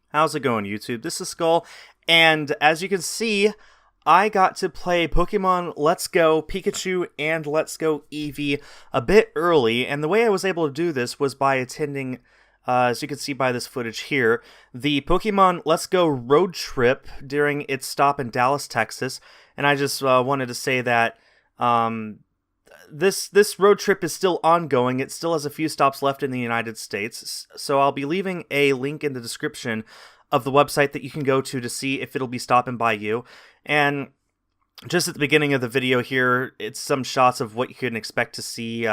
How's it going, YouTube? This is Skull, and as you can see, I got to play Pokemon Let's Go Pikachu and Let's Go Eevee a bit early, and the way I was able to do this was by attending, as you can see by this footage here, the Pokemon Let's Go road trip during its stop in Dallas, Texas, and I just wanted to say that this road trip is still ongoing. It still has a few stops left in the United States, so I'll be leaving a link in the description of the website that you can go to see if it'll be stopping by you. And just at the beginning of the video here, it's some shots of what you can expect to see.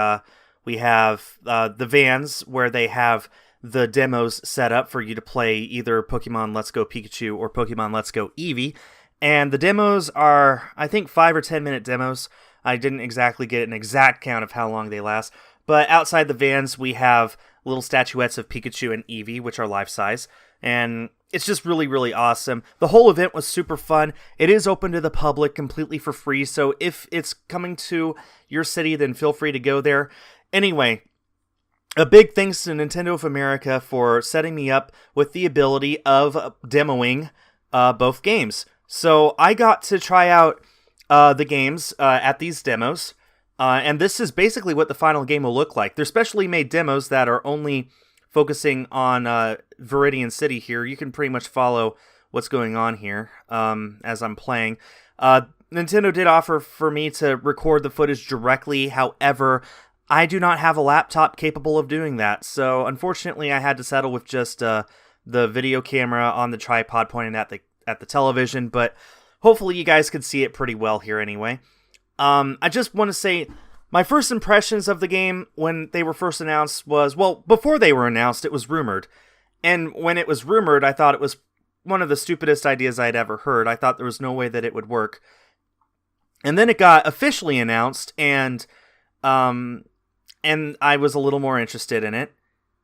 We have the vans where they have the demos set up for you to play either Pokemon Let's Go Pikachu or Pokemon Let's Go Eevee. And the demos are, I think, 5 or 10 minute demos. I didn't exactly get an exact count of how long they last. But outside the vans, we have little statuettes of Pikachu and Eevee, which are life-size. And it's just really, really awesome. The whole event was super fun. It is open to the public completely for free. So if it's coming to your city, then feel free to go there. Anyway, a big thanks to Nintendo of America for setting me up with the ability of demoing both games. So I got to try out the games at these demos, and this is basically what the final game will look like. They're specially made demos that are only focusing on Viridian City here. You can pretty much follow what's going on here as I'm playing. Nintendo did offer for me to record the footage directly, however, I do not have a laptop capable of doing that, so unfortunately I had to settle with just the video camera on the tripod pointing at the television, but hopefully you guys can see it pretty well here anyway. I just want to say, my first impressions of the game when they were first announced was, well, before they were announced, it was rumored. And when it was rumored, I thought it was one of the stupidest ideas I'd ever heard. I thought there was no way that it would work. And then it got officially announced, and I was a little more interested in it.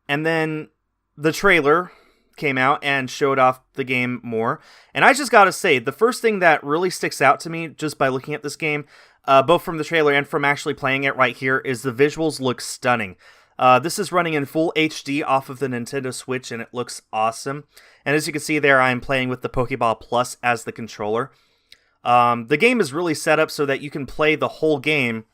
And then the trailer came out and showed off the game more. And I just gotta say, the first thing that really sticks out to me just by looking at this game, both from the trailer and from actually playing it right here, is the visuals look stunning. This is running in full HD off of the Nintendo Switch, and it looks awesome. And as you can see there, I'm playing with the Pokeball Plus as the controller. The game is really set up so that you can play the whole game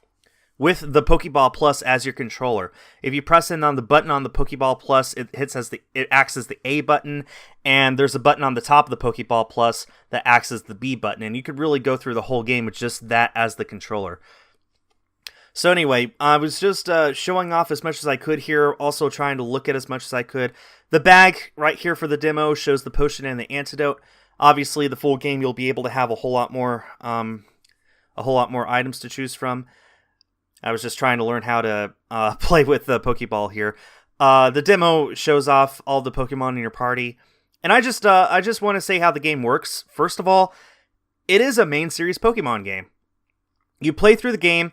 with the Pokeball Plus as your controller. If you press in on the button on the Pokeball Plus, it acts as the A button, and there's a button on the top of the Pokeball Plus that acts as the B button, and you could really go through the whole game with just that as the controller. So anyway, I was just showing off as much as I could here, also trying to look at as much as I could. The bag right here for the demo shows the potion and the antidote. Obviously, the full game you'll be able to have a whole lot more items to choose from. I was just trying to learn how to play with the Pokeball here. The demo shows off all the Pokemon in your party, and I just want to say how the game works. First of all, it is a main series Pokemon game. You play through the game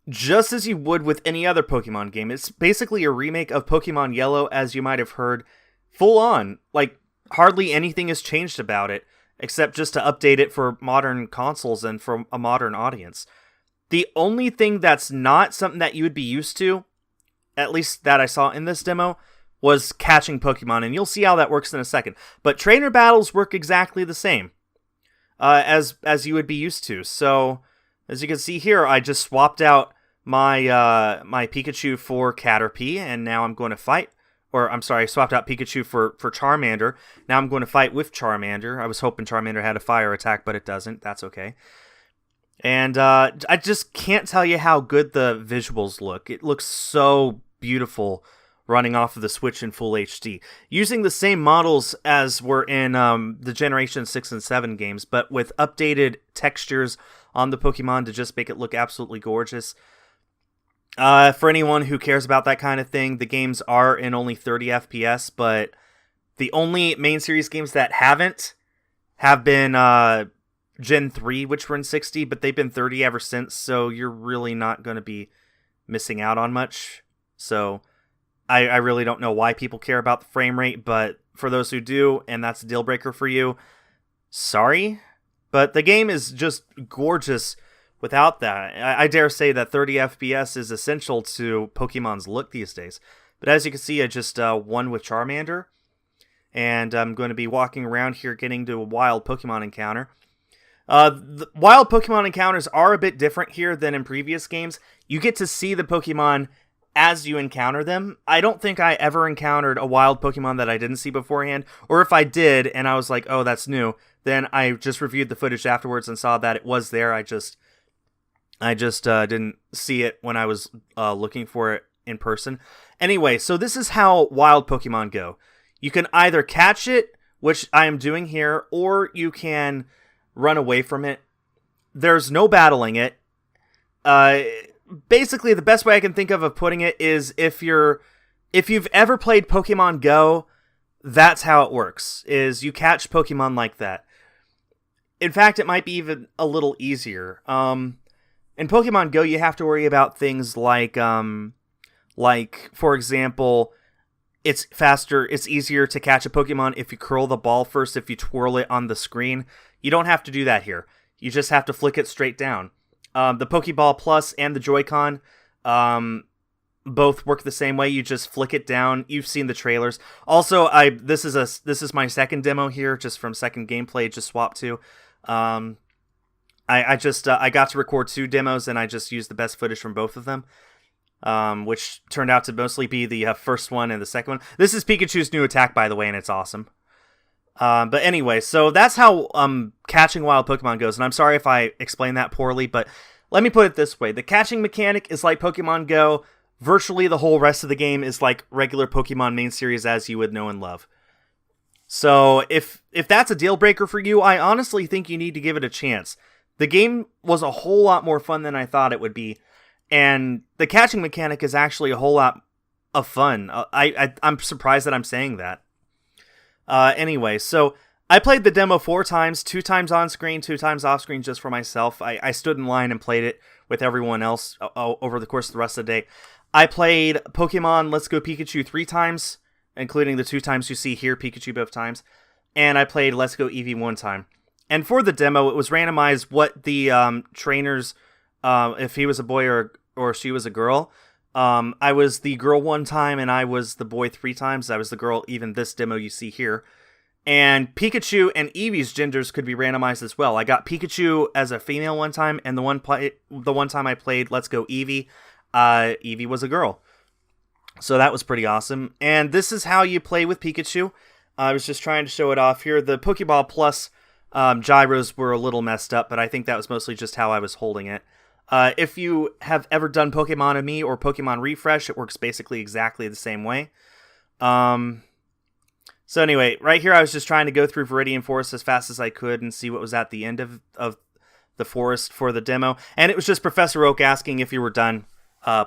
just as you would with any other Pokemon game. It's basically a remake of Pokemon Yellow, as you might have heard, full on. Like, hardly anything has changed about it, except just to update it for modern consoles and for a modern audience. The only thing that's not something that you would be used to, at least that I saw in this demo, was catching Pokemon, and you'll see how that works in a second. But trainer battles work exactly the same as you would be used to. So, as you can see here, I just swapped out my Pikachu for Caterpie, and now I'm going to fight. Or, I'm sorry, I swapped out Pikachu for Charmander. Now I'm going to fight with Charmander. I was hoping Charmander had a fire attack, but it doesn't. That's okay. And I just can't tell you how good the visuals look. It looks so beautiful running off of the Switch in full HD. Using the same models as were in the Generation 6 and 7 games, but with updated textures on the Pokemon to just make it look absolutely gorgeous. For anyone who cares about that kind of thing, the games are in only 30 FPS, but the only main series games that have been Gen 3, which were in 60, but they've been 30 ever since, so you're really not going to be missing out on much. So I really don't know why people care about the frame rate, but for those who do, and that's a deal breaker for you, sorry. But the game is just gorgeous without that. I dare say that 30 FPS is essential to Pokemon's look these days. But as you can see, I just won with Charmander. and I'm going to be walking around here getting to a wild Pokemon encounter. The wild Pokemon encounters are a bit different here than in previous games. You get to see the Pokemon as you encounter them. I don't think I ever encountered a wild Pokemon that I didn't see beforehand, or if I did and I was like, oh, that's new, then I just reviewed the footage afterwards and saw that it was there. I just didn't see it when I was looking for it in person. Anyway, so this is how wild Pokemon go. You can either catch it, which I am doing here, or you can run away from it. There's no battling it. Basically, the best way I can think of putting it is if you've ever played Pokemon Go, that's how it works, is you catch Pokemon like that. In fact, it might be even a little easier. In Pokemon Go, you have to worry about things like, for example, it's faster, it's easier to catch a Pokemon if you curl the ball first, if you twirl it on the screen. You don't have to do that here. You just have to flick it straight down. The Pokeball Plus and the Joy-Con both work the same way. You just flick it down. You've seen the trailers. Also, this is my second demo here, just from second gameplay, just swapped to. I got to record 2 demos, and I just used the best footage from both of them, which turned out to mostly be the first one and the second one. This is Pikachu's new attack, by the way, and it's awesome. But anyway, so that's how catching wild Pokemon goes, and I'm sorry if I explained that poorly, but let me put it this way. The catching mechanic is like Pokemon Go. Virtually the whole rest of the game is like regular Pokemon main series as you would know and love. So if that's a deal breaker for you, I honestly think you need to give it a chance. The game was a whole lot more fun than I thought it would be, and the catching mechanic is actually a whole lot of fun. I'm surprised that I'm saying that. Anyway, so I played the demo 4 times, 2 times on screen, 2 times off screen just for myself. I stood in line and played it with everyone else over the course of the rest of the day. I played Pokemon Let's Go Pikachu 3 times, including the 2 times you see here, Pikachu both times. And I played Let's Go Eevee 1 time. And for the demo, it was randomized what the trainers, if he was a boy or she was a girl. I was the girl 1 time, and I was the boy 3 times. I was the girl, even this demo you see here. And Pikachu and Eevee's genders could be randomized as well. I got Pikachu as a female 1 time, and the one time I played Let's Go Eevee, Eevee was a girl. So that was pretty awesome. And this is how you play with Pikachu. I was just trying to show it off here. The Pokeball Plus gyros were a little messed up, but I think that was mostly just how I was holding it. If you have ever done Pokemon Me or Pokemon Refresh, it works basically exactly the same way. So anyway, right here I was just trying to go through Viridian Forest as fast as I could and see what was at the end of the forest for the demo. And it was just Professor Oak asking if you were done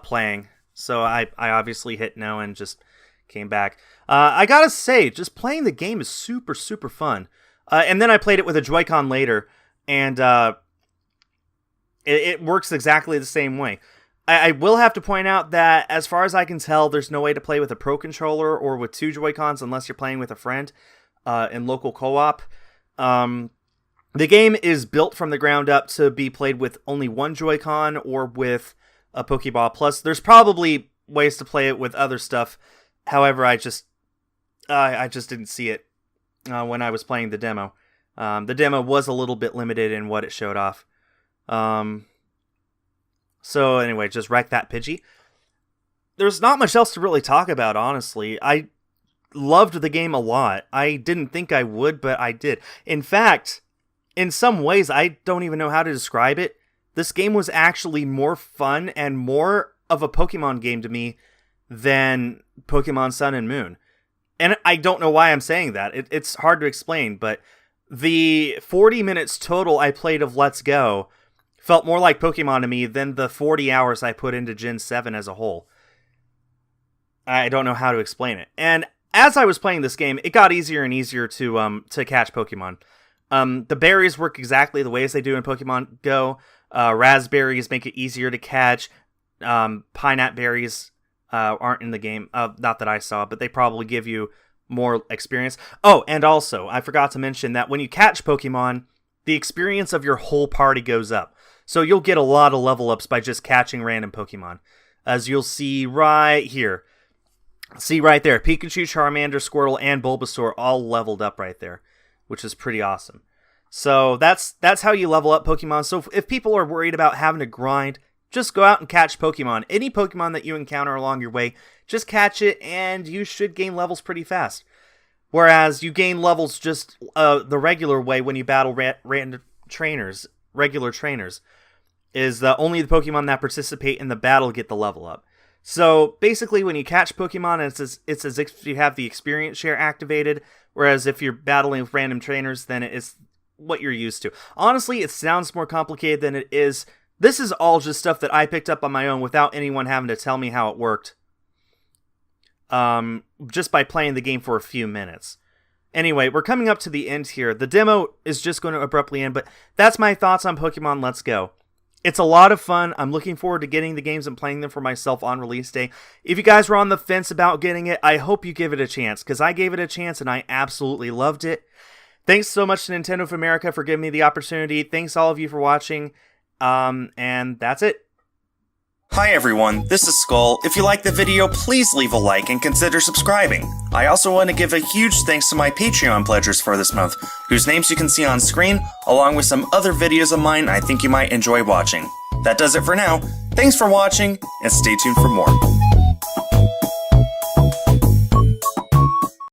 playing. So I obviously hit no and just came back. I gotta say, just playing the game is super, super fun. And then I played it with a Joy-Con later, and it works exactly the same way. I will have to point out that, as far as I can tell, there's no way to play with a Pro Controller or with 2 Joy-Cons unless you're playing with a friend in local co-op. The game is built from the ground up to be played with only 1 Joy-Con or with a Pokeball Plus. There's probably ways to play it with other stuff. However, I just didn't see it when I was playing the demo. The demo was a little bit limited in what it showed off. So anyway, just wreck that Pidgey. There's not much else to really talk about, honestly. I loved the game a lot. I didn't think I would, but I did. In fact, in some ways, I don't even know how to describe it. This game was actually more fun and more of a Pokemon game to me than Pokemon Sun and Moon. And I don't know why I'm saying that. It's hard to explain, but the 40 minutes total I played of Let's Go felt more like Pokemon to me than the 40 hours I put into Gen 7 as a whole. I don't know how to explain it. And as I was playing this game, it got easier and easier to catch Pokemon. The berries work exactly the way as they do in Pokemon Go. Raspberries make it easier to catch. Pineapple berries aren't in the game. Not that I saw, but they probably give you more experience. Oh, and also, I forgot to mention that when you catch Pokemon, the experience of your whole party goes up. So you'll get a lot of level ups by just catching random Pokemon. As you'll see right here. See right there, Pikachu, Charmander, Squirtle, and Bulbasaur all leveled up right there, which is pretty awesome. So that's how you level up Pokemon. So if people are worried about having to grind, just go out and catch Pokemon. Any Pokemon that you encounter along your way, just catch it and you should gain levels pretty fast. Whereas you gain levels just the regular way when you battle random trainers, regular trainers, is only the Pokemon that participate in the battle get the level up. So basically when you catch Pokemon, it's as if you have the experience share activated, whereas if you're battling with random trainers, then it's what you're used to. Honestly, it sounds more complicated than it is. This is all just stuff that I picked up on my own without anyone having to tell me how it worked. Just by playing the game for a few minutes. Anyway, we're coming up to the end here. The demo is just going to abruptly end, but that's my thoughts on Pokemon Let's Go. It's a lot of fun. I'm looking forward to getting the games and playing them for myself on release day. If you guys were on the fence about getting it, I hope you give it a chance, because I gave it a chance and I absolutely loved it. Thanks so much to Nintendo of America for giving me the opportunity. Thanks all of you for watching. And that's it. Hi everyone, this is Skull. If you liked the video, please leave a like and consider subscribing. I also want to give a huge thanks to my Patreon pledgers for this month, whose names you can see on screen, along with some other videos of mine I think you might enjoy watching. That does it for now. Thanks for watching, and stay tuned for more.